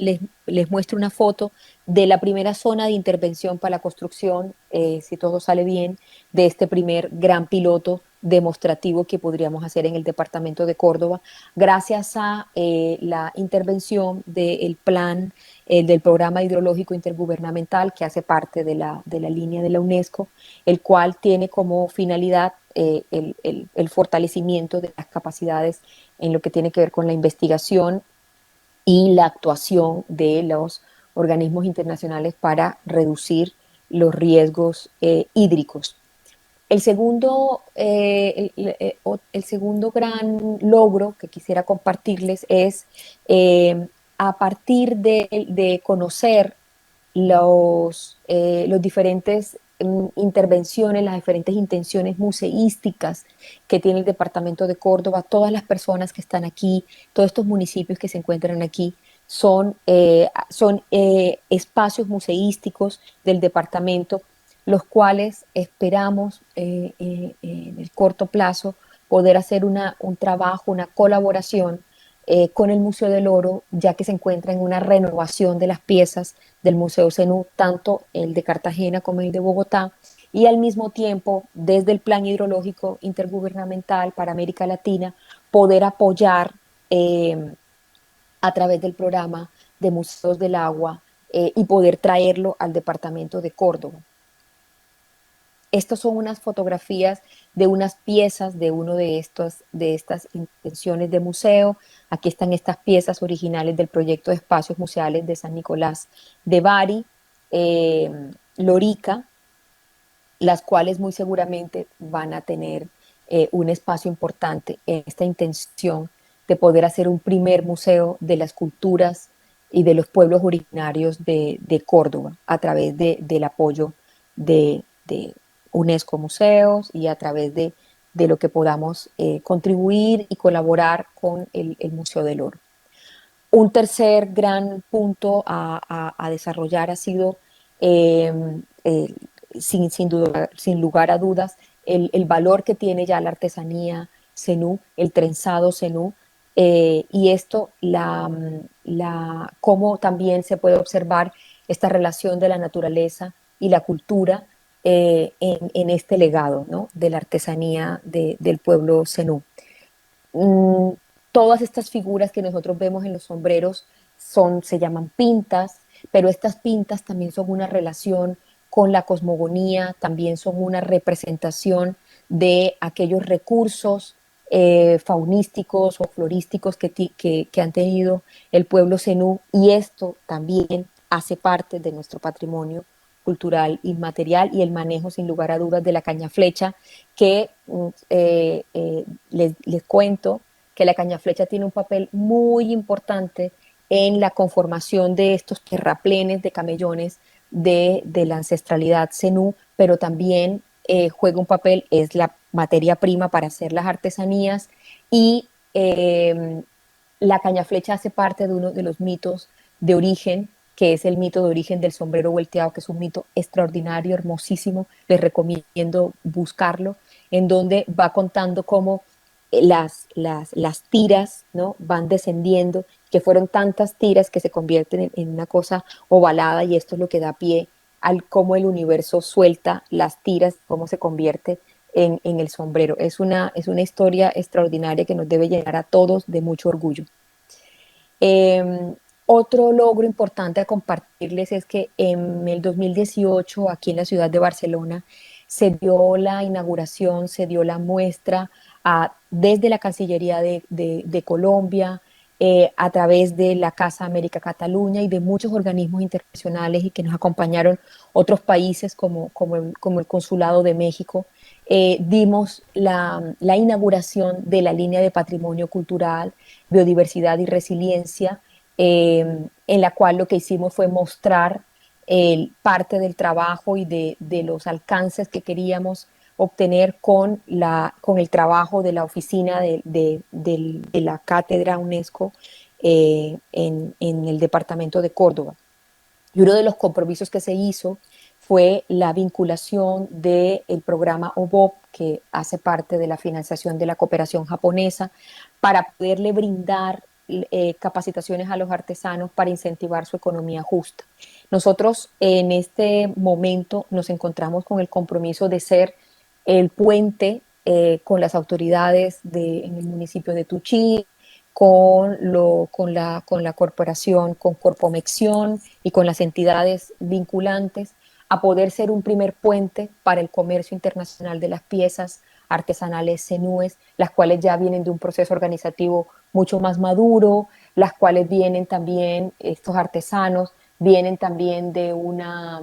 les muestro una foto de la primera zona de intervención para la construcción, si todo sale bien, de este primer gran piloto demostrativo que podríamos hacer en el departamento de Córdoba, gracias a la intervención del plan, del programa hidrológico intergubernamental, que hace parte de la línea de la UNESCO, el cual tiene como finalidad el fortalecimiento de las capacidades en lo que tiene que ver con la investigación y la actuación de los organismos internacionales para reducir los riesgos hídricos. El segundo gran logro que quisiera compartirles es, a partir de conocer los diferentes intervenciones, las diferentes intenciones museísticas que tiene el departamento de Córdoba. Todas las personas que están aquí, todos estos municipios que se encuentran aquí, son espacios museísticos del departamento, los cuales esperamos en el corto plazo poder hacer un trabajo, una colaboración con el Museo del Oro, ya que se encuentra en una renovación de las piezas del Museo Zenú, tanto el de Cartagena como el de Bogotá, y al mismo tiempo, desde el Plan Hidrológico Intergubernamental para América Latina, poder apoyar a través del programa de Museos del Agua, y poder traerlo al departamento de Córdoba. Estas son unas fotografías de unas piezas de uno de estas intenciones de museo. Aquí están estas piezas originales del proyecto de espacios museales de San Nicolás de Bari, Lorica, las cuales muy seguramente van a tener un espacio importante en esta intención de poder hacer un primer museo de las culturas y de los pueblos originarios de Córdoba, a través del apoyo de UNESCO Museos, y a través de lo que podamos contribuir y colaborar con el Museo del Oro. Un tercer gran punto a desarrollar ha sido, eh, eh, sin lugar a dudas, el valor que tiene ya la artesanía zenú, el trenzado zenú, y esto, cómo también se puede observar esta relación de la naturaleza y la cultura en este legado, ¿no?, de la artesanía del pueblo zenú. Mm, Todas estas figuras que nosotros vemos en los sombreros se llaman pintas, pero estas pintas también son una relación con la cosmogonía, también son una representación de aquellos recursos faunísticos o florísticos que han tenido el pueblo zenú, y esto también hace parte de nuestro patrimonio cultural inmaterial y el manejo, sin lugar a dudas, de la caña flecha, que les cuento que la caña flecha tiene un papel muy importante en la conformación de estos terraplenes de camellones de la ancestralidad zenú, pero también juega un papel, es la materia prima para hacer las artesanías y la caña flecha hace parte de uno de los mitos de origen, que es el mito de origen del sombrero volteado, que es un mito extraordinario, hermosísimo, les recomiendo buscarlo, en donde va contando cómo las tiras, ¿no?, van descendiendo, que fueron tantas tiras que se convierten en una cosa ovalada, y esto es lo que da pie al cómo el universo suelta las tiras, cómo se convierte en el sombrero. Es una historia extraordinaria que nos debe llenar a todos de mucho orgullo. Eh, Otro logro importante a compartirles es que en el 2018, aquí en la ciudad de Barcelona, se dio la inauguración, se dio la muestra desde la Cancillería de Colombia, a través de la Casa América Cataluña y de muchos organismos internacionales, y que nos acompañaron otros países como el Consulado de México. Dimos la inauguración de la línea de patrimonio cultural, biodiversidad y resiliencia, en la cual lo que hicimos fue mostrar parte del trabajo y de los alcances que queríamos obtener con el trabajo de la oficina de la Cátedra UNESCO en el departamento de Córdoba. Y uno de los compromisos que se hizo fue la vinculación del programa OBOP, que hace parte de la financiación de la cooperación japonesa, para poderle brindar capacitaciones a los artesanos para incentivar su economía justa. Nosotros en este momento nos encontramos con el compromiso de ser el puente con las autoridades en el municipio de Tuchí, con la corporación, con Corpomexión y con las entidades vinculantes, a poder ser un primer puente para el comercio internacional de las piezas artesanales zenúes, las cuales ya vienen de un proceso organizativo mucho más maduro, las cuales vienen también, estos artesanos, vienen también de una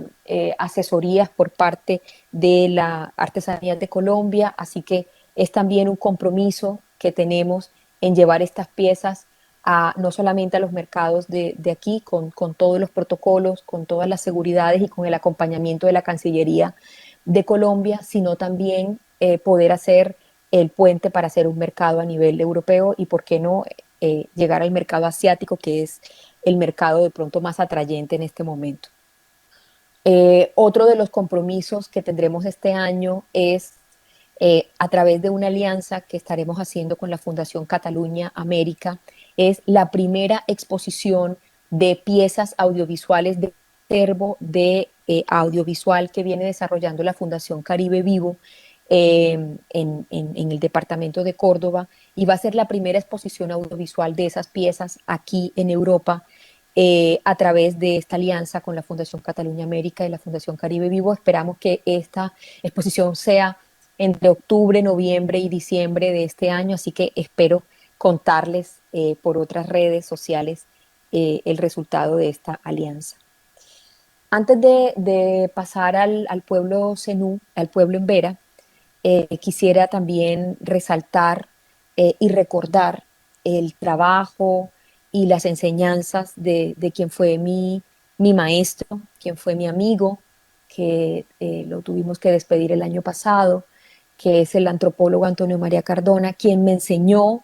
asesorías por parte de la Artesanía de Colombia, así que es también un compromiso que tenemos en llevar estas piezas no solamente a los mercados de aquí, con todos los protocolos, con todas las seguridades y con el acompañamiento de la Cancillería de Colombia, sino también poder hacer el puente para hacer un mercado a nivel europeo y, ¿por qué no, llegar al mercado asiático, que es el mercado de pronto más atrayente en este momento? Otro de los compromisos que tendremos este año es a través de una alianza que estaremos haciendo con la Fundación Cataluña América, es la primera exposición de piezas audiovisuales de acervo de audiovisual que viene desarrollando la Fundación Caribe Vivo en el departamento de Córdoba, y va a ser la primera exposición audiovisual de esas piezas aquí en Europa, a través de esta alianza con la Fundación Cataluña América y la Fundación Caribe Vivo. Esperamos que esta exposición sea entre octubre, noviembre y diciembre de este año, así que espero contarles por otras redes sociales el resultado de esta alianza. Antes de pasar al pueblo zenú, al pueblo embera, quisiera también resaltar y recordar el trabajo y las enseñanzas de quien fue mi maestro, quien fue mi amigo, que lo tuvimos que despedir el año pasado, que es el antropólogo Antonio María Cardona, quien me enseñó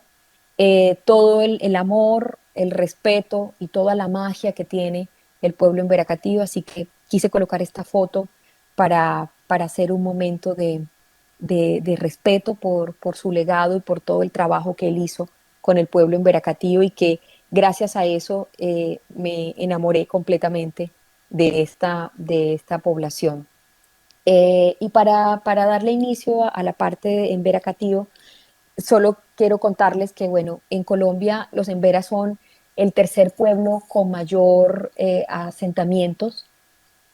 todo el amor, el respeto y toda la magia que tiene el pueblo embera-catío. Así que quise colocar esta foto para hacer un momento de respeto por su legado y por todo el trabajo que él hizo con el pueblo embera-catío, y que gracias a eso me enamoré completamente de esta población. Y para darle inicio a la parte de embera-catío, solo quiero contarles que, bueno, en Colombia los emberas son el tercer pueblo con mayor asentamientos.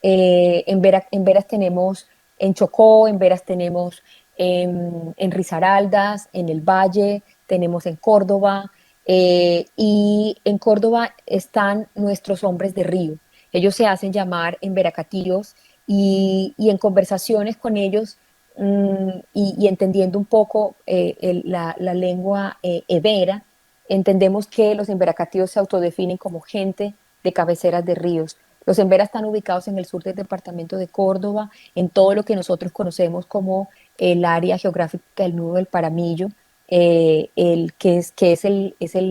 En Veras tenemos en Chocó, en Veras tenemos en Risaraldas, en el Valle, tenemos en Córdoba, y en Córdoba están nuestros hombres de río. Ellos se hacen llamar emberacatíos, y en conversaciones con ellos y entendiendo un poco la lengua evera, entendemos que los emberacatíos se autodefinen como gente de cabeceras de ríos. Los emberas están ubicados en el sur del departamento de Córdoba, en todo lo que nosotros conocemos como el área geográfica del Nudo del Paramillo, la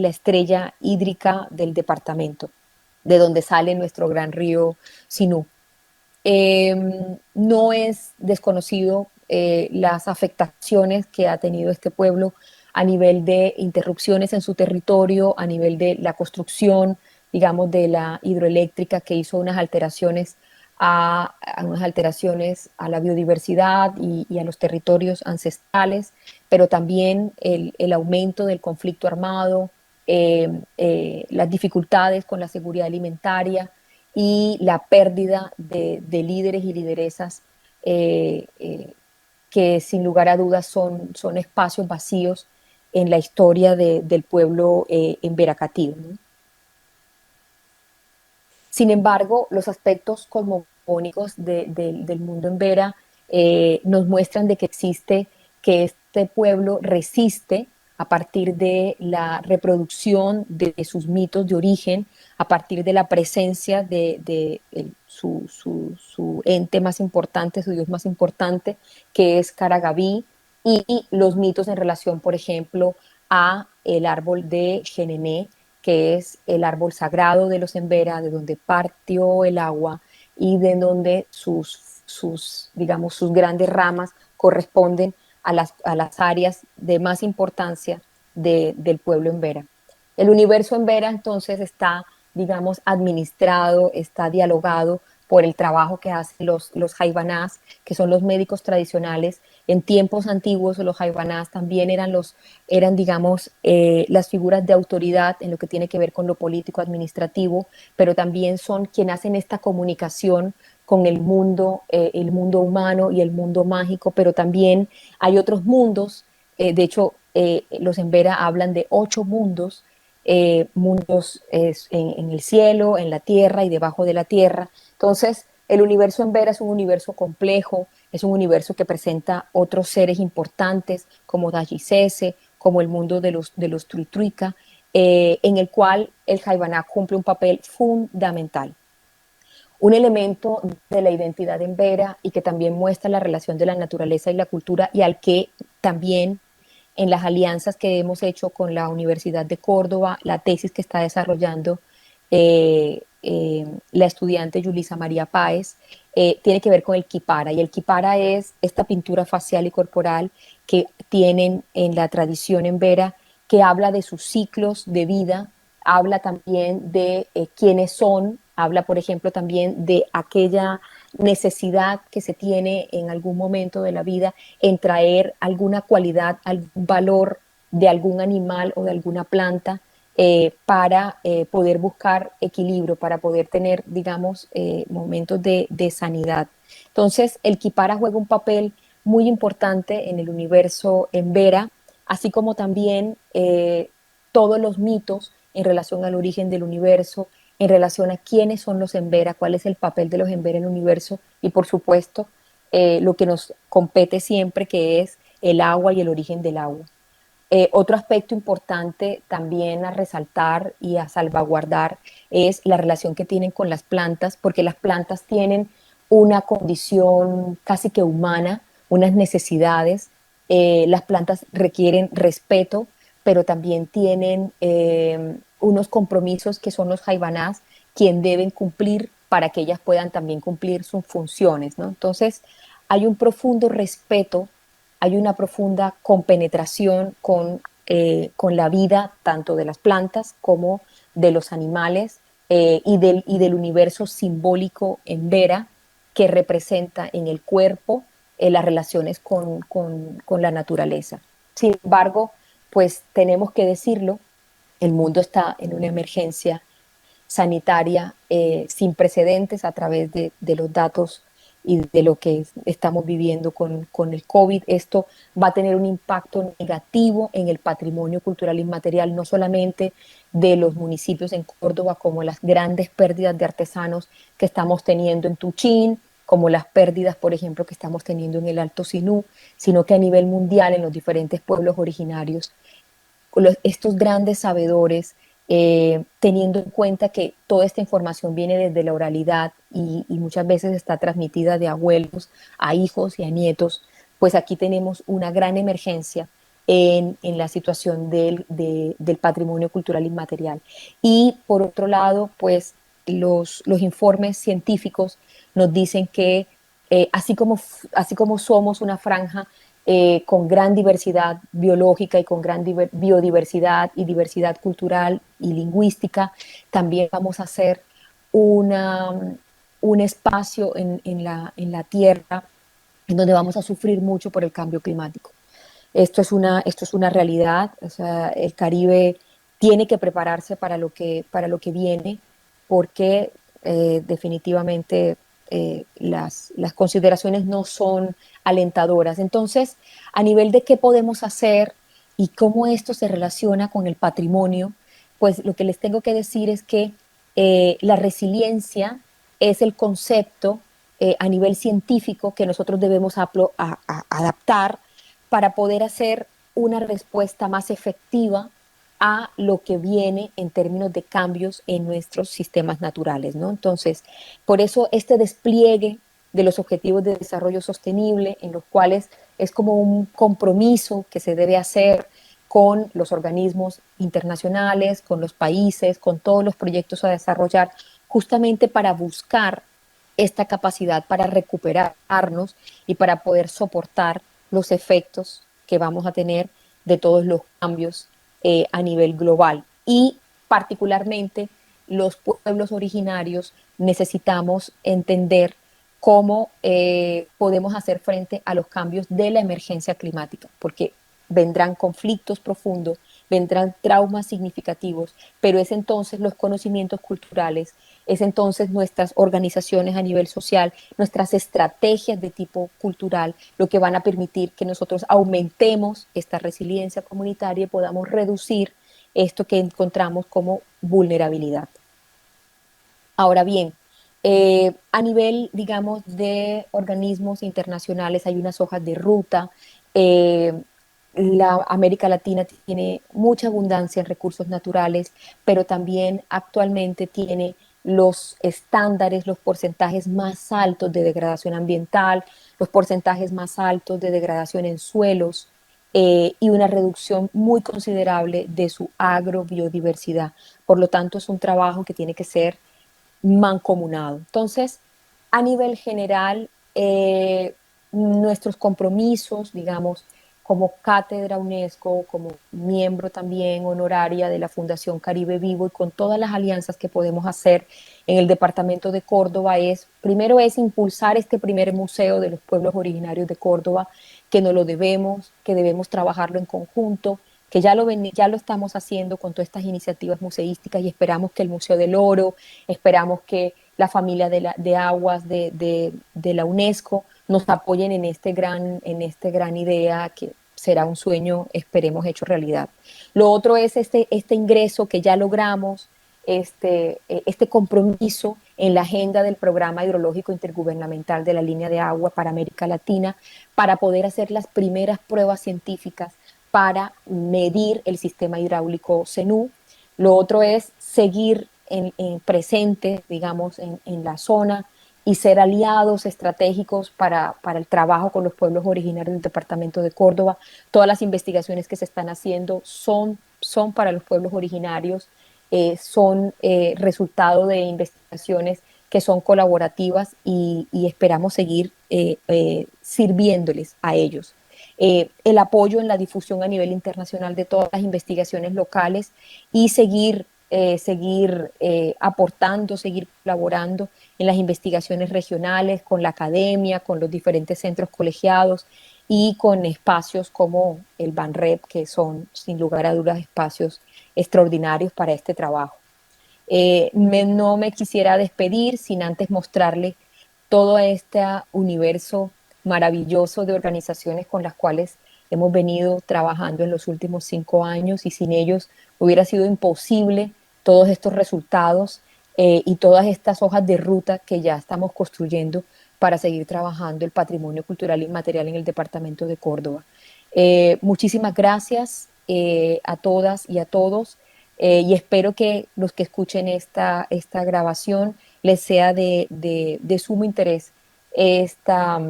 estrella hídrica del departamento, de donde sale nuestro gran río Sinú. No es desconocido las afectaciones que ha tenido este pueblo a nivel de interrupciones en su territorio, a nivel de la construcción, digamos, de la hidroeléctrica que hizo unas alteraciones a la biodiversidad y a los territorios ancestrales, pero también el aumento del conflicto armado, las dificultades con la seguridad alimentaria y la pérdida de líderes y lideresas que sin lugar a dudas son espacios vacíos en la historia del pueblo en Veracatío, ¿no? Sin embargo, los aspectos cosmogónicos del mundo en Vera nos muestran de que existe, que este pueblo resiste a partir de la reproducción de sus mitos de origen, a partir de la presencia su ente más importante, su dios más importante, que es Karagaví, y los mitos en relación, por ejemplo, a el árbol de Genené, que es el árbol sagrado de los Embera, de donde partió el agua y de donde digamos, sus grandes ramas corresponden a las áreas de más importancia del pueblo Embera. El universo Embera entonces está, digamos, administrado, está dialogado por el trabajo que hacen los jaibanás, que son los médicos tradicionales. En tiempos antiguos los jaibanás también eran digamos, las figuras de autoridad en lo que tiene que ver con lo político administrativo, pero también son quienes hacen esta comunicación con el mundo humano y el mundo mágico, pero también hay otros mundos. De hecho, los Embera hablan de 8 mundos, mundos en el cielo, en la tierra y debajo de la tierra. Entonces, el universo en Vera es un universo complejo, es un universo que presenta otros seres importantes como Dajisese, como el mundo de los Truitruica, en el cual el Jaibaná cumple un papel fundamental. Un elemento de la identidad en Vera y que también muestra la relación de la naturaleza y la cultura y al que también en las alianzas que hemos hecho con la Universidad de Córdoba, la tesis que está desarrollando la estudiante Yulisa María Páez, tiene que ver con el Kipara. Y el Kipara es esta pintura facial y corporal que tienen en la tradición en Vera, que habla de sus ciclos de vida, habla también de quiénes son, habla, por ejemplo, también de aquella necesidad que se tiene en algún momento de la vida en traer alguna cualidad, algún valor de algún animal o de alguna planta para poder buscar equilibrio, para poder tener, digamos, momentos de sanidad. Entonces, el Kipara juega un papel muy importante en el universo en Vera, así como también todos los mitos en relación al origen del universo, en relación a quiénes son los Embera, cuál es el papel de los Embera en el universo y por supuesto lo que nos compete siempre, que es el agua y el origen del agua. Otro aspecto importante también a resaltar y a salvaguardar es la relación que tienen con las plantas, porque las plantas tienen una condición casi que humana, unas necesidades. Las plantas requieren respeto, pero también tienen unos compromisos que son los jaibanás, quien deben cumplir para que ellas puedan también cumplir sus funciones, ¿no? Entonces, hay un profundo respeto, hay una profunda compenetración con la vida tanto de las plantas como de los animales y del universo simbólico en Vera que representa en el cuerpo las relaciones con la naturaleza. Sin embargo, pues tenemos que decirlo, el mundo está en una emergencia sanitaria sin precedentes a través de los datos y de lo que estamos viviendo con el COVID. Esto va a tener un impacto negativo en el patrimonio cultural inmaterial, no solamente de los municipios en Córdoba, como las grandes pérdidas de artesanos que estamos teniendo en Tuchín, como las pérdidas, por ejemplo, que estamos teniendo en el Alto Sinú, sino que a nivel mundial, en los diferentes pueblos originarios, estos grandes sabedores, teniendo en cuenta que toda esta información viene desde la oralidad y muchas veces está transmitida de abuelos a hijos y a nietos, pues aquí tenemos una gran emergencia en la situación del patrimonio cultural inmaterial. Y por otro lado, pues los informes científicos nos dicen que así como somos una franja con gran diversidad biológica y con gran biodiversidad y diversidad cultural y lingüística, también vamos a hacer una, un espacio en la Tierra en donde vamos a sufrir mucho por el cambio climático. Esto es una realidad, o sea, el Caribe tiene que prepararse para lo que viene, porque definitivamente las consideraciones no son alentadoras. Entonces, a nivel de qué podemos hacer y cómo esto se relaciona con el patrimonio, pues lo que les tengo que decir es que la resiliencia es el concepto a nivel científico que nosotros debemos adaptar para poder hacer una respuesta más efectiva a lo que viene en términos de cambios en nuestros sistemas naturales, ¿no? Entonces, por eso este despliegue de los objetivos de desarrollo sostenible, en los cuales es como un compromiso que se debe hacer con los organismos internacionales, con los países, con todos los proyectos a desarrollar, justamente para buscar esta capacidad para recuperarnos y para poder soportar los efectos que vamos a tener de todos los cambios a nivel global. Y particularmente los pueblos originarios necesitamos entender cómo podemos hacer frente a los cambios de la emergencia climática, porque vendrán conflictos profundos, vendrán traumas significativos, pero es entonces los conocimientos culturales, es entonces nuestras organizaciones a nivel social, nuestras estrategias de tipo cultural, lo que van a permitir que nosotros aumentemos esta resiliencia comunitaria y podamos reducir esto que encontramos como vulnerabilidad. Ahora bien, a nivel, digamos, de organismos internacionales hay unas hojas de ruta. La América Latina tiene mucha abundancia en recursos naturales, pero también actualmente tiene los estándares, los porcentajes más altos de degradación ambiental, los porcentajes más altos de degradación en suelos y una reducción muy considerable de su agrobiodiversidad. Por lo tanto, es un trabajo que tiene que ser mancomunado. Entonces, a nivel general, nuestros compromisos, digamos, como cátedra UNESCO, como miembro también honoraria de la Fundación Caribe Vivo y con todas las alianzas que podemos hacer en el departamento de Córdoba primero es impulsar este primer museo de los pueblos originarios de Córdoba, que nos lo debemos, que debemos trabajarlo en conjunto, que ya lo estamos haciendo con todas estas iniciativas museísticas y esperamos que el Museo del Oro, esperamos que la familia de aguas de la UNESCO nos apoyen en este gran idea que será un sueño, esperemos, hecho realidad. Lo otro es este ingreso que ya logramos, este compromiso en la agenda del Programa Hidrológico Intergubernamental de la Línea de Agua para América Latina, para poder hacer las primeras pruebas científicas para medir el sistema hidráulico CENU. Lo otro es seguir presente, digamos, en la zona y ser aliados estratégicos para el trabajo con los pueblos originarios del departamento de Córdoba. Todas las investigaciones que se están haciendo son para los pueblos originarios, son resultado de investigaciones que son colaborativas y esperamos seguir sirviéndoles a ellos. El apoyo en la difusión a nivel internacional de todas las investigaciones locales y seguir aportando, seguir colaborando en las investigaciones regionales, con la academia, con los diferentes centros colegiados y con espacios como el BANREP, que son sin lugar a dudas espacios extraordinarios para este trabajo. No me quisiera despedir sin antes mostrarle todo este universo maravilloso de organizaciones con las cuales hemos venido trabajando en los últimos 5 años y sin ellos hubiera sido imposible todos estos resultados y todas estas hojas de ruta que ya estamos construyendo para seguir trabajando el patrimonio cultural inmaterial en el departamento de Córdoba. Muchísimas gracias a todas y a todos y espero que los que escuchen esta grabación les sea de sumo interés esta,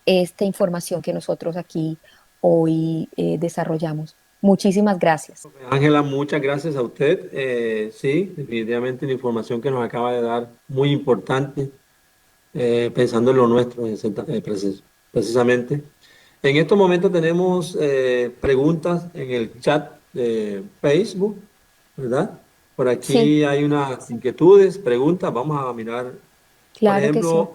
esta información que nosotros aquí hoy desarrollamos. Muchísimas gracias. Ángela, muchas gracias a usted. Sí, definitivamente la información que nos acaba de dar, muy importante, pensando en lo nuestro, precisamente. En estos momentos tenemos preguntas en el chat de Facebook, ¿verdad? Por Sí, aquí hay unas inquietudes, preguntas, vamos a mirar. Por claro que sí. ejemplo,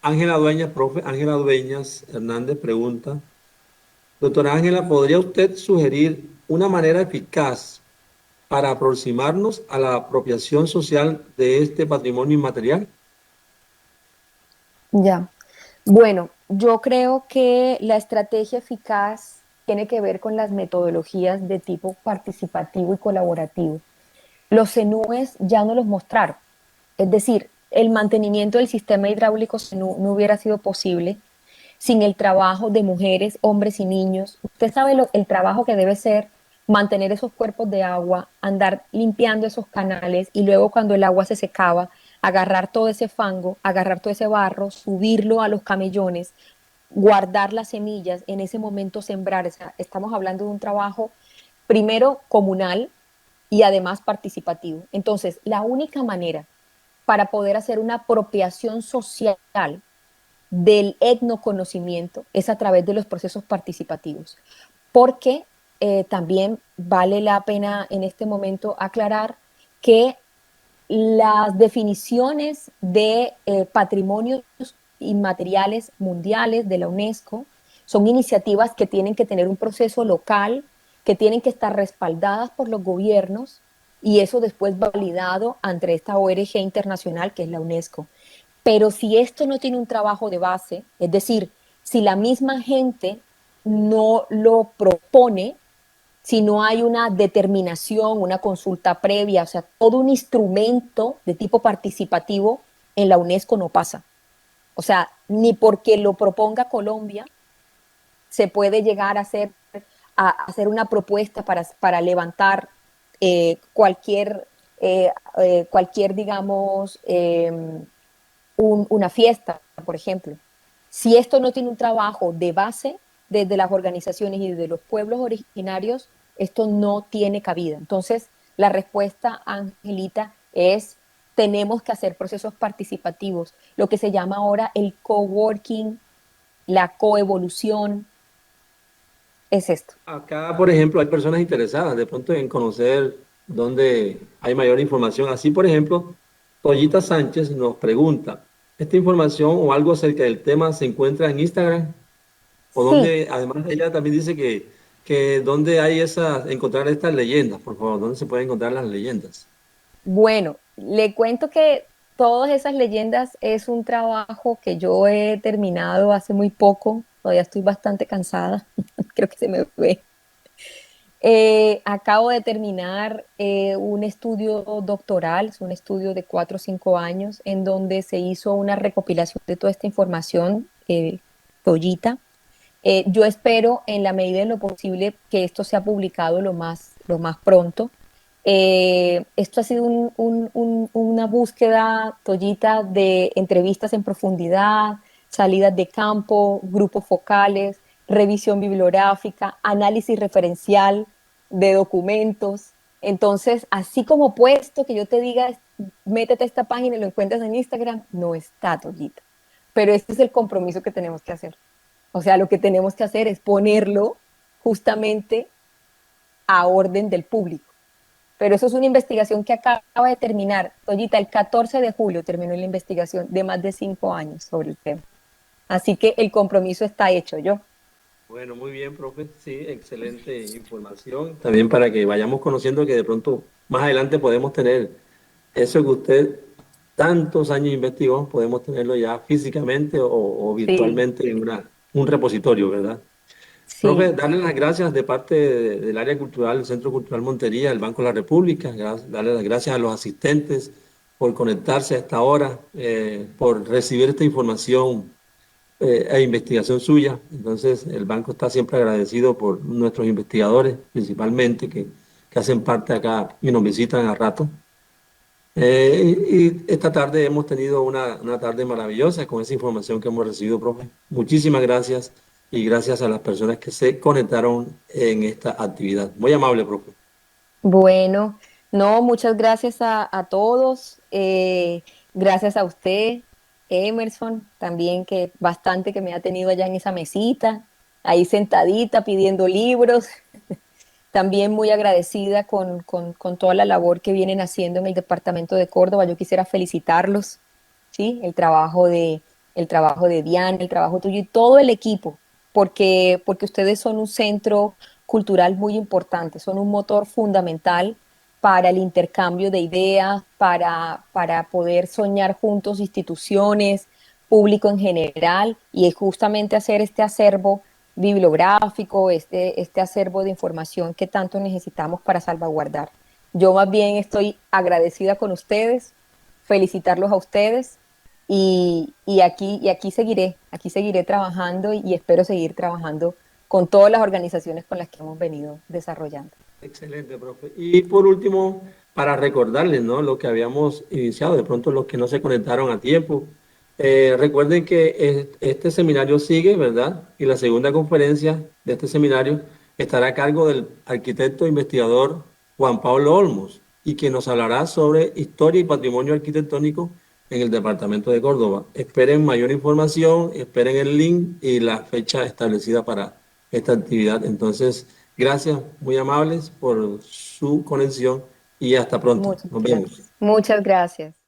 Ángela Dueñas, profe Ángela Dueñas Hernández pregunta, doctora Ángela, ¿podría usted sugerir una manera eficaz para aproximarnos a la apropiación social de este patrimonio inmaterial? Ya. Bueno, yo creo que la estrategia eficaz tiene que ver con las metodologías de tipo participativo y colaborativo. Los CENUES ya no los mostraron. Es decir, el mantenimiento del sistema hidráulico no hubiera sido posible sin el trabajo de mujeres, hombres y niños. Usted sabe el trabajo que debe ser mantener esos cuerpos de agua, andar limpiando esos canales y luego cuando el agua se secaba, agarrar todo ese fango, agarrar todo ese barro, subirlo a los camellones, guardar las semillas, en ese momento sembrar. O sea, estamos hablando de un trabajo primero comunal y además participativo. Entonces, la única manera para poder hacer una apropiación social del etnoconocimiento es a través de los procesos participativos, porque también vale la pena en este momento aclarar que las definiciones de patrimonios inmateriales mundiales de la UNESCO son iniciativas que tienen que tener un proceso local, que tienen que estar respaldadas por los gobiernos y eso después validado ante esta ONG internacional que es la UNESCO. Pero si esto no tiene un trabajo de base, es decir, si la misma gente no lo propone, si no hay una determinación, una consulta previa, o sea, todo un instrumento de tipo participativo en la UNESCO no pasa. O sea, ni porque lo proponga Colombia se puede llegar a hacer una propuesta para levantar cualquier, cualquier, digamos, una fiesta, por ejemplo. Si esto no tiene un trabajo de base desde las organizaciones y desde los pueblos originarios, esto no tiene cabida. Entonces, la respuesta, Angelita, es tenemos que hacer procesos participativos, lo que se llama ahora el coworking, la coevolución, es esto. Acá, por ejemplo, hay personas interesadas de pronto en conocer dónde hay mayor información. Así, por ejemplo, Toyita Sánchez nos pregunta, ¿esta información o algo acerca del tema se encuentra en Instagram? O Sí, donde, además ella también dice que dónde hay encontrar estas leyendas, por favor, ¿dónde se pueden encontrar las leyendas? bueno, le cuento que todas esas leyendas es un trabajo que yo he terminado hace muy poco, todavía estoy bastante cansada, creo que se me ve. Acabo de terminar un estudio doctoral, es un estudio de 4 o 5 años, en donde se hizo una recopilación de toda esta información, Toyita. Yo espero, en la medida de lo posible, que esto sea publicado lo más pronto. Esto ha sido una búsqueda, Toyita, de entrevistas en profundidad, salidas de campo, grupos focales, revisión bibliográfica, análisis referencial de documentos. Entonces, así como puesto que yo te diga, métete a esta página y lo encuentras en Instagram, no está, Toyita. Pero este es el compromiso que tenemos que hacer. O sea, lo que tenemos que hacer es ponerlo justamente a orden del público. Pero eso es una investigación que acaba de terminar. Toyita, el 14 de julio terminó la investigación de más de 5 años sobre el tema. Así que el compromiso está hecho, yo. Bueno, muy bien, profe. Sí, excelente información. También para que vayamos conociendo que de pronto más adelante podemos tener eso que usted tantos años investigó, podemos tenerlo ya físicamente o Sí, virtualmente en un repositorio, ¿verdad? Profe, sí. darle las gracias de parte del área cultural, el Centro Cultural Montería, el Banco de la República, darle las gracias a los asistentes por conectarse a esta hora, por recibir esta información e investigación suya. Entonces, el banco está siempre agradecido por nuestros investigadores, principalmente, que hacen parte acá y nos visitan a rato. Y esta tarde hemos tenido una tarde maravillosa con esa información que hemos recibido, profe. Muchísimas gracias y gracias a las personas que se conectaron en esta actividad. Muy amable, profe. Bueno, no, muchas gracias a todos. Gracias a usted, Emerson, también que bastante que me ha tenido allá en esa mesita, ahí sentadita pidiendo libros. También muy agradecida con toda la labor que vienen haciendo en el departamento de Córdoba. Yo quisiera felicitarlos, ¿sí? El trabajo de Diana, el trabajo tuyo y todo el equipo, porque ustedes son un centro cultural muy importante, son un motor fundamental para el intercambio de ideas, para poder soñar juntos instituciones, público en general, y es justamente hacer este acervo bibliográfico, este acervo de información que tanto necesitamos para salvaguardar. Yo más bien estoy agradecida con ustedes, felicitarlos a ustedes aquí seguiré trabajando y espero seguir trabajando con todas las organizaciones con las que hemos venido desarrollando. Excelente, profe. Y por último, para recordarles, ¿no? Lo que habíamos iniciado, de pronto los que no se conectaron a tiempo. Recuerden que este seminario sigue, ¿verdad? Y la segunda conferencia de este seminario estará a cargo del arquitecto investigador Juan Pablo Olmos y que nos hablará sobre historia y patrimonio arquitectónico en el departamento de Córdoba. Esperen mayor información, esperen el link y la fecha establecida para esta actividad. Entonces, gracias, muy amables por su conexión y hasta pronto. Muchas Nos vemos. gracias. Muchas gracias.